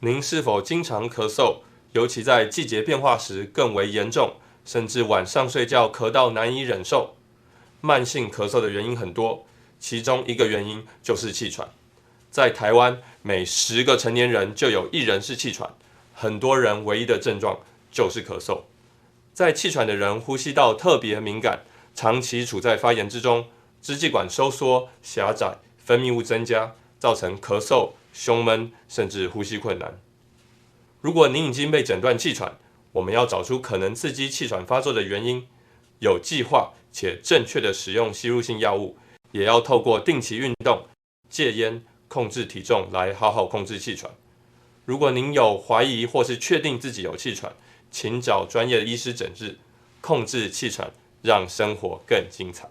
您是否经常咳嗽，尤其在季节变化时更为严重，甚至晚上睡觉咳到难以忍受？慢性咳嗽的原因很多，其中一个原因就是气喘。在台湾，每10个成年人就有1人是气喘，很多人唯一的症状就是咳嗽。在气喘的人呼吸道特别敏感，长期处在发炎之中，支气管收缩、狭窄，分泌物增加，造成咳嗽、胸闷，甚至呼吸困难。如果您已经被诊断气喘，我们要找出可能刺激气喘发作的原因，有计划且正确的使用吸入性药物，也要透过定期运动、戒烟、控制体重来好好控制气喘。如果您有怀疑或是确定自己有气喘，请找专业的医师诊治，控制气喘，让生活更精彩。